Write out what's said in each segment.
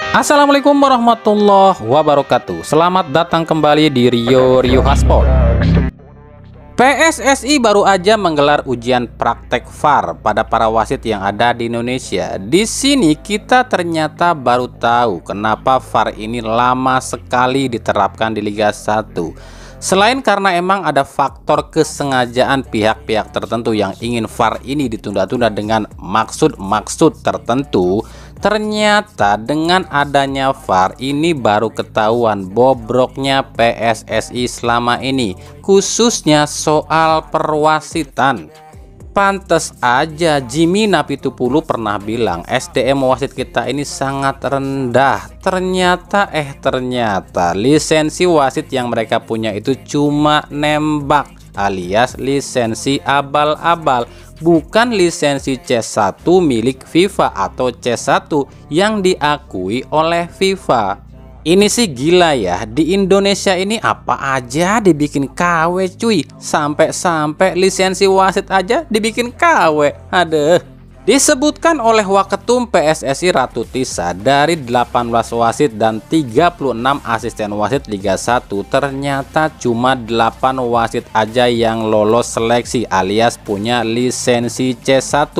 Assalamualaikum warahmatullahi wabarakatuh. Selamat datang kembali di Rio Haspol. PSSI baru aja menggelar ujian praktek VAR pada para wasit yang ada di Indonesia. Di sini kita ternyata baru tahu kenapa VAR ini lama sekali diterapkan di Liga 1. Selain karena emang ada faktor kesengajaan pihak-pihak tertentu yang ingin VAR ini ditunda-tunda dengan maksud-maksud tertentu, ternyata dengan adanya VAR ini baru ketahuan bobroknya PSSI selama ini, khususnya soal perwasitan. Pantes aja Jimmy Napitupulu pernah bilang SDM wasit kita ini sangat rendah. Ternyata lisensi wasit yang mereka punya itu cuma nembak, alias lisensi abal-abal, bukan lisensi C1 milik FIFA atau C1 yang diakui oleh FIFA. Ini sih gila ya, di Indonesia ini apa aja dibikin KW cuy. Sampai-sampai lisensi wasit aja dibikin KW. Aduh. Disebutkan oleh Waketum PSSI Ratu Tisa, dari 18 wasit dan 36 asisten wasit Liga 1, ternyata cuma 8 wasit aja yang lolos seleksi alias punya lisensi C1,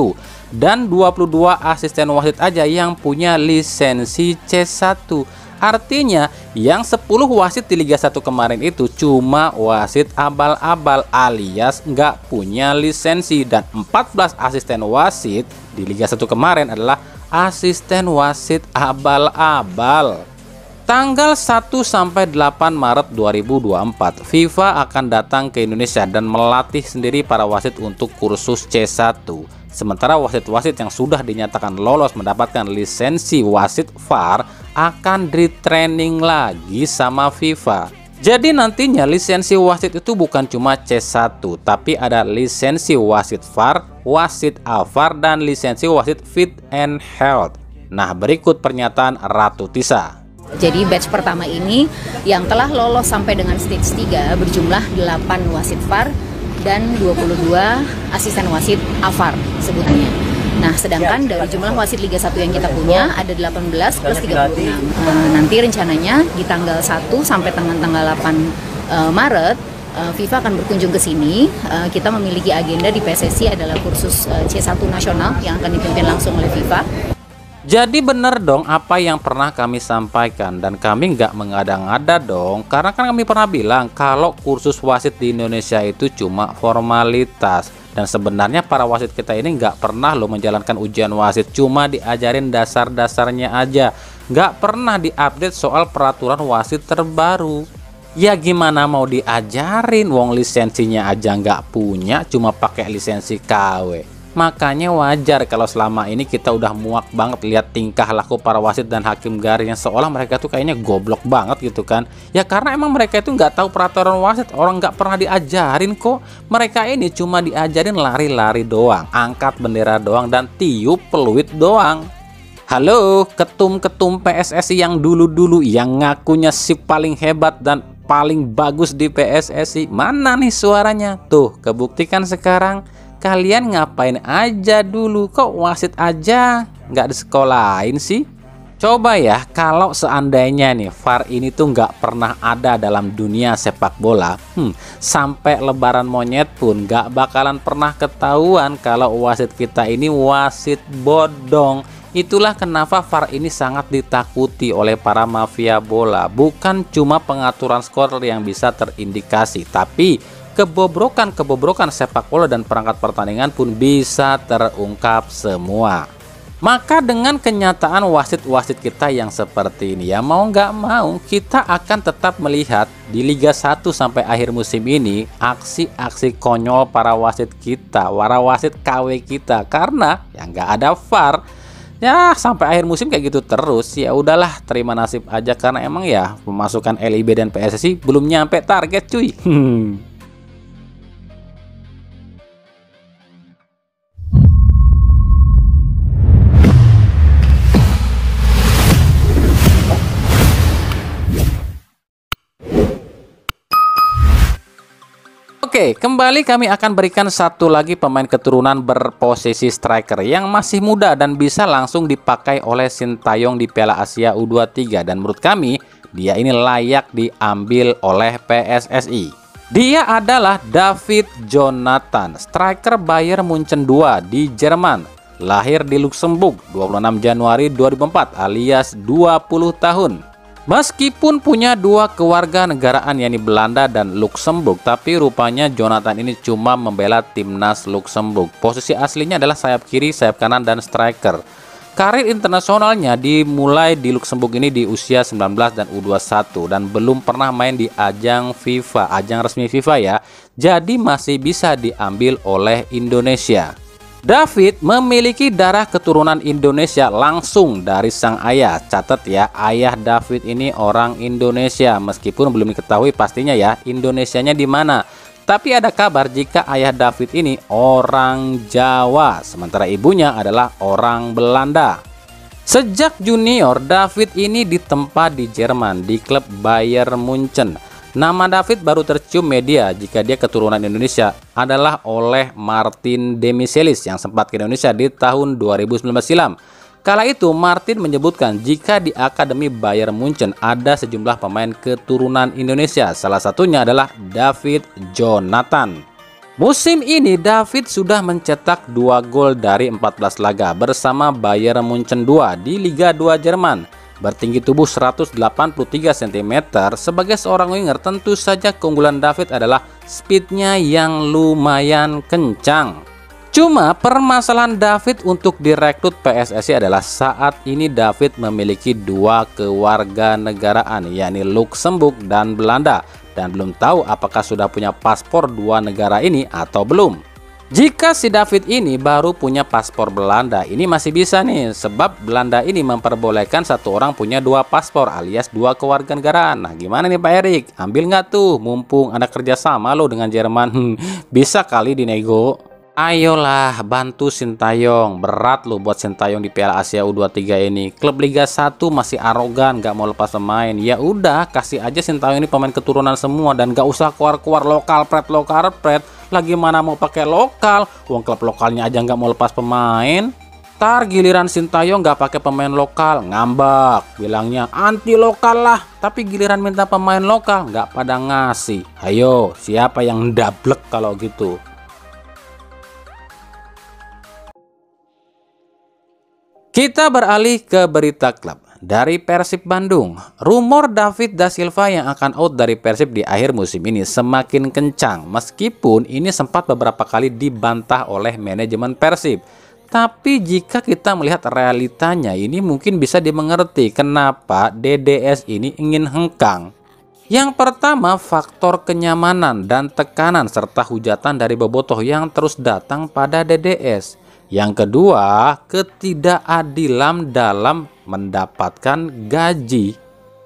dan 22 asisten wasit aja yang punya lisensi C1. Artinya yang 10 wasit di Liga 1 kemarin itu cuma wasit abal-abal alias nggak punya lisensi, dan 14 asisten wasit di Liga 1 kemarin adalah asisten wasit abal-abal. Tanggal 1 sampai 8 Maret 2024 FIFA akan datang ke Indonesia dan melatih sendiri para wasit untuk kursus C1. Sementara wasit-wasit yang sudah dinyatakan lolos mendapatkan lisensi wasit VAR akan di-training lagi sama FIFA. Jadi nantinya lisensi wasit itu bukan cuma C1, tapi ada lisensi wasit VAR, wasit AVAR, dan lisensi wasit Fit and Health. Nah, berikut pernyataan Ratu Tisa. Jadi batch pertama ini yang telah lolos sampai dengan stage 3 berjumlah 8 wasit VAR dan 22 asisten wasit AVAR sebutannya. Nah, sedangkan dari jumlah wasit Liga 1 yang kita punya ada 18 plus 36. Nanti rencananya di tanggal 1 sampai tanggal 8 Maret FIFA akan berkunjung ke sini. Kita memiliki agenda di PSSI adalah kursus C1 nasional yang akan dipimpin langsung oleh FIFA. Jadi bener dong apa yang pernah kami sampaikan, dan kami nggak mengada-ngada dong, karena kan kami pernah bilang kalau kursus wasit di Indonesia itu cuma formalitas, dan sebenarnya para wasit kita ini nggak pernah loh menjalankan ujian wasit, cuma diajarin dasar-dasarnya aja, nggak pernah diupdate soal peraturan wasit terbaru. Ya gimana mau diajarin, wong lisensinya aja nggak punya, cuma pakai lisensi KW. Makanya wajar kalau selama ini kita udah muak banget lihat tingkah laku para wasit dan hakim garis yang seolah mereka tuh kayaknya goblok banget gitu kan. Ya karena emang mereka itu nggak tahu peraturan wasit, orang nggak pernah diajarin kok. Mereka ini cuma diajarin lari-lari doang, angkat bendera doang, dan tiup peluit doang. Halo ketum-ketum PSSI yang dulu-dulu yang ngakunya si paling hebat dan paling bagus di PSSI, mana nih suaranya? Tuh kebuktikan sekarang. Kalian ngapain aja dulu, kok wasit aja nggak disekolahin sih? Coba ya, kalau seandainya nih VAR ini tuh nggak pernah ada dalam dunia sepak bola, sampai lebaran monyet pun nggak bakalan pernah ketahuan kalau wasit kita ini wasit bodong. Itulah kenapa VAR ini sangat ditakuti oleh para mafia bola. Bukan cuma pengaturan skor yang bisa terindikasi, tapi kebobrokan sepak bola dan perangkat pertandingan pun bisa terungkap semua. Maka dengan kenyataan wasit-wasit kita yang seperti ini, ya mau nggak mau kita akan tetap melihat di Liga 1 sampai akhir musim ini aksi-aksi konyol para wasit kita, para wasit KW kita, karena ya nggak ada VAR. Ya sampai akhir musim kayak gitu terus. Ya udahlah, terima nasib aja, karena emang ya pemasukan LIB dan PSSI belum nyampe target cuy. Oke, kembali kami akan berikan satu lagi pemain keturunan berposisi striker yang masih muda dan bisa langsung dipakai oleh Sintayong di Piala Asia U23, dan menurut kami dia ini layak diambil oleh PSSI. Dia adalah David Jonathan, striker Bayern Munchen 2 di Jerman. Lahir di Luxembourg 26 Januari 2004 alias 20 tahun. Meskipun punya dua kewarganegaraan yakni Belanda dan Luxembourg, tapi rupanya Jonathan ini cuma membela timnas Luxembourg. Posisi aslinya adalah sayap kiri, sayap kanan, dan striker. Karir internasionalnya dimulai di Luxembourg ini di usia 19 dan U21 dan belum pernah main di ajang FIFA, ajang resmi FIFA ya. Jadi masih bisa diambil oleh Indonesia. David memiliki darah keturunan Indonesia langsung dari sang ayah. Catat ya, ayah David ini orang Indonesia, meskipun belum diketahui pastinya ya Indonesianya di mana. Tapi ada kabar jika ayah David ini orang Jawa, sementara ibunya adalah orang Belanda. Sejak junior, David ini ditempa di Jerman di klub Bayern Munchen. Nama David baru tercium media jika dia keturunan Indonesia adalah oleh Martin Demichelis yang sempat ke Indonesia di tahun 2019 silam. Kala itu Martin menyebutkan jika di Akademi Bayern Munchen ada sejumlah pemain keturunan Indonesia, salah satunya adalah David Jonathan. Musim ini David sudah mencetak 2 gol dari 14 laga bersama Bayern Munchen 2 di Liga 2 Jerman. Bertinggi tubuh 183 cm, sebagai seorang winger tentu saja keunggulan David adalah speednya yang lumayan kencang. Cuma permasalahan David untuk direkrut PSSI adalah saat ini David memiliki dua kewarganegaraan yakni Luxembourg dan Belanda, dan belum tahu apakah sudah punya paspor dua negara ini atau belum. Jika si David ini baru punya paspor Belanda, ini masih bisa nih, sebab Belanda ini memperbolehkan satu orang punya dua paspor alias dua kewarganegaraan. Nah gimana nih Pak Erik, ambil nggak tuh mumpung ada kerjasama lo dengan Jerman? Bisa kali dinego. Ayolah bantu Sintayong, berat lo buat Sintayong di Piala Asia U23 ini. Klub Liga 1 masih arogan, nggak mau lepas pemain. Ya udah, kasih aja Sintayong ini pemain keturunan semua dan nggak usah keluar-keluar lokal pret. Lagi mana mau pakai lokal, uang klub lokalnya aja nggak mau lepas pemain. Tar giliran Sintayong nggak pakai pemain lokal, ngambak, bilangnya anti lokal lah. Tapi giliran minta pemain lokal nggak pada ngasih. Ayo, siapa yang dablek kalau gitu? Kita beralih ke berita klub. Dari Persib Bandung, rumor David Da Silva yang akan out dari Persib di akhir musim ini semakin kencang, meskipun ini sempat beberapa kali dibantah oleh manajemen Persib. Tapi jika kita melihat realitanya, ini mungkin bisa dimengerti kenapa DDS ini ingin hengkang. Yang pertama, faktor kenyamanan dan tekanan serta hujatan dari bobotoh yang terus datang pada DDS. Yang kedua, ketidakadilan dalam mendapatkan gaji.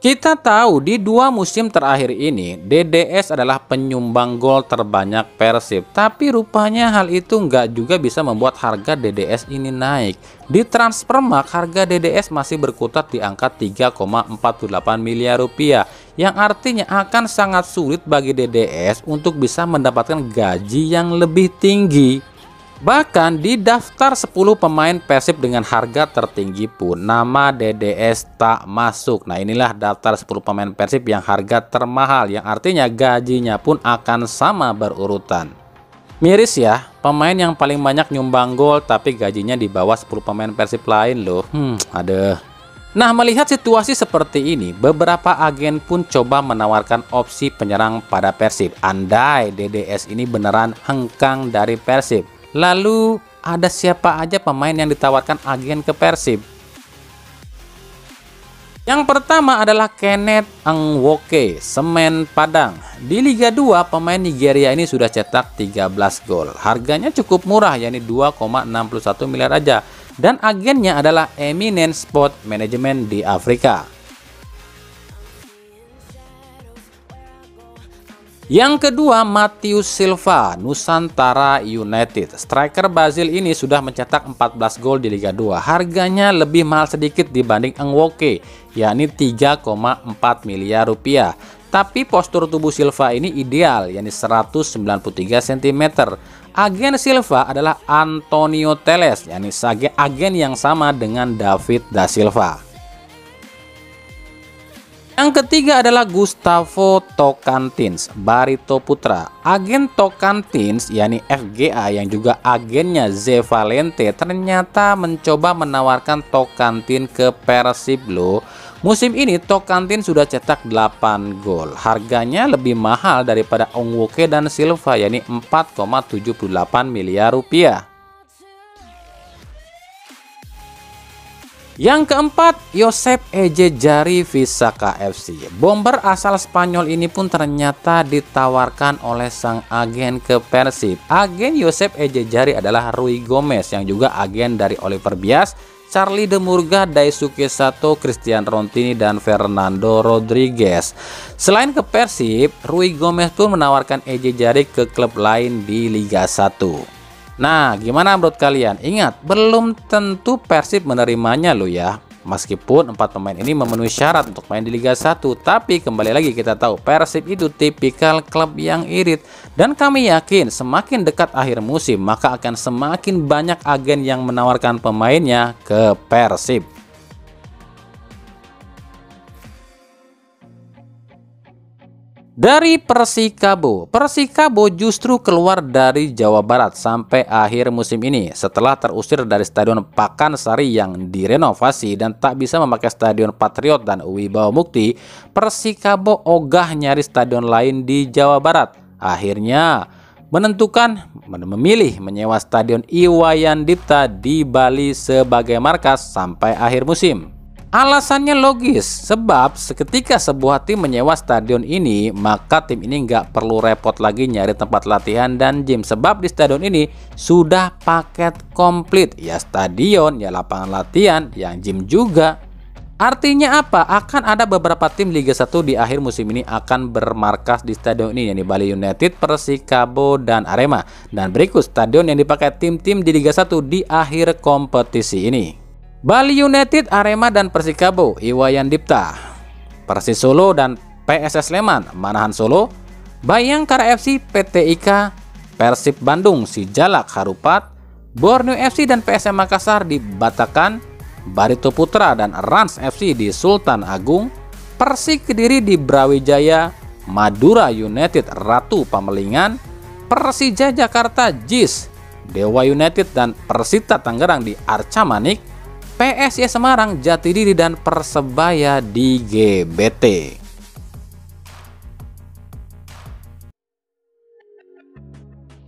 Kita tahu di 2 musim terakhir ini DDS adalah penyumbang gol terbanyak Persib, tapi rupanya hal itu nggak juga bisa membuat harga DDS ini naik. Di Transfermarkt harga DDS masih berkutat di angka 3,48 miliar rupiah, yang artinya akan sangat sulit bagi DDS untuk bisa mendapatkan gaji yang lebih tinggi. Bahkan di daftar 10 pemain Persib dengan harga tertinggi pun nama DDS tak masuk. Nah inilah daftar 10 pemain Persib yang harga termahal, yang artinya gajinya pun akan sama berurutan. Miris ya, pemain yang paling banyak nyumbang gol tapi gajinya di bawah 10 pemain Persib lain loh. Aduh. Nah melihat situasi seperti ini, beberapa agen pun coba menawarkan opsi penyerang pada Persib. Andai DDS ini beneran hengkang dari Persib. Lalu ada siapa aja pemain yang ditawarkan agen ke Persib? Yang pertama adalah Kenneth Nwoke, Semen Padang. Di Liga 2 pemain Nigeria ini sudah cetak 13 gol. Harganya cukup murah yakni 2,61 miliar aja. Dan agennya adalah Eminence Sport Management di Afrika. Yang kedua, Matheus Silva, Nusantara United. Striker Brazil ini sudah mencetak 14 gol di Liga 2. Harganya lebih mahal sedikit dibanding Nwoke, yakni 3,4 miliar rupiah. Tapi postur tubuh Silva ini ideal, yakni 193 cm. Agen Silva adalah Antonio Teles, yakni agen yang sama dengan David da Silva. Yang ketiga adalah Gustavo Tocantins, Barito Putra. Agen Tocantins, yakni FGA yang juga agennya Ze Valente, ternyata mencoba menawarkan Tocantins ke Persib loh. Musim ini Tocantins sudah cetak 8 gol. Harganya lebih mahal daripada Onwoke dan Silva, yakni 4,78 miliar rupiah. Yang keempat, Josep Ejejari Visaka FC. Bomber asal Spanyol ini pun ternyata ditawarkan oleh sang agen ke Persib. Agen Josep Ejejari adalah Rui Gomez yang juga agen dari Oliver Bias, Charlie de Murga, Daisuke Sato, Christian Rontini, dan Fernando Rodriguez. Selain ke Persib, Rui Gomez pun menawarkan Ejejari ke klub lain di Liga 1. Nah, gimana menurut kalian? Ingat, belum tentu Persib menerimanya loh ya. Meskipun 4 pemain ini memenuhi syarat untuk main di Liga 1, tapi kembali lagi kita tahu Persib itu tipikal klub yang irit. Dan kami yakin semakin dekat akhir musim, maka akan semakin banyak agen yang menawarkan pemainnya ke Persib. Dari Persikabo justru keluar dari Jawa Barat sampai akhir musim ini setelah terusir dari Stadion Pakansari yang direnovasi dan tak bisa memakai Stadion Patriot dan Wibawa Mukti. Persikabo ogah nyari stadion lain di Jawa Barat. Akhirnya memilih menyewa Stadion Iwayan Dipta di Bali sebagai markas sampai akhir musim. Alasannya logis, sebab seketika sebuah tim menyewa stadion ini, maka tim ini nggak perlu repot lagi nyari tempat latihan dan gym. Sebab di stadion ini sudah paket komplit, ya stadion, ya lapangan latihan, yang gym juga. Artinya apa? Akan ada beberapa tim Liga 1 di akhir musim ini akan bermarkas di stadion ini, yakni Bali United, Persikabo, dan Arema. Dan berikut stadion yang dipakai tim-tim di Liga 1 di akhir kompetisi ini. Bali United, Arema, dan Persikabo, Iwayan Dipta. Persis Solo dan PSS Sleman, Manahan Solo. Bayangkara FC, PT IKA. Persib Bandung, Sijalak Harupat. Borneo FC dan PSM Makassar di Batakan. Barito Putra dan Rans FC di Sultan Agung. Persik Kediri di Brawijaya. Madura United, Ratu Pamelingan. Persija Jakarta, JIS. Dewa United dan Persita Tangerang di Arca Manik. PSIS Semarang, Jatidiri, dan Persebaya di GBT.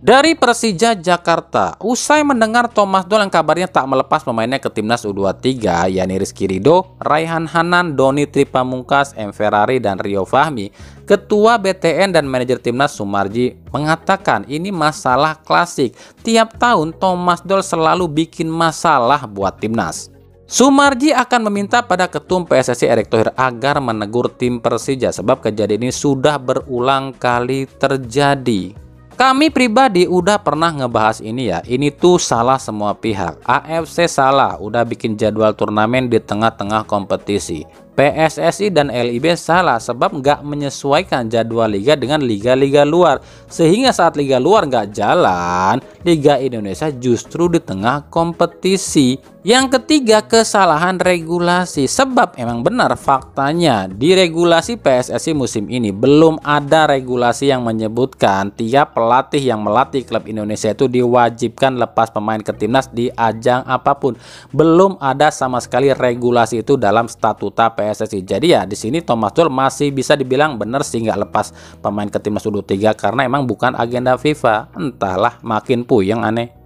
Dari Persija Jakarta, usai mendengar Thomas Doll yang kabarnya tak melepas pemainnya ke timnas U23, yakni Rizky Ridho, Raihan Hanan, Doni Tripamungkas, M. Ferrari, dan Rio Fahmi, Ketua BTN dan manajer timnas Sumarji mengatakan ini masalah klasik. Tiap tahun Thomas Doll selalu bikin masalah buat timnas. Sumarji akan meminta pada Ketum PSSI Erick Thohir agar menegur tim Persija sebab kejadian ini sudah berulang kali terjadi. Kami pribadi udah pernah ngebahas ini ya, ini tuh salah semua pihak. AFC salah, udah bikin jadwal turnamen di tengah-tengah kompetisi. PSSI dan LIB salah sebab nggak menyesuaikan jadwal liga dengan liga-liga luar. Sehingga saat liga luar nggak jalan, Liga Indonesia justru di tengah kompetisi. Yang ketiga, kesalahan regulasi. Sebab emang benar faktanya di regulasi PSSI musim ini belum ada regulasi yang menyebutkan tiap pelatih yang melatih klub Indonesia itu diwajibkan lepas pemain ke timnas di ajang apapun. Belum ada sama sekali regulasi itu dalam statuta PSSI. Jadi ya di sini Thomas Doll masih bisa dibilang benar sih nggak lepas pemain ke timnas U23 karena emang bukan agenda FIFA. Entahlah, makin puyeng aneh.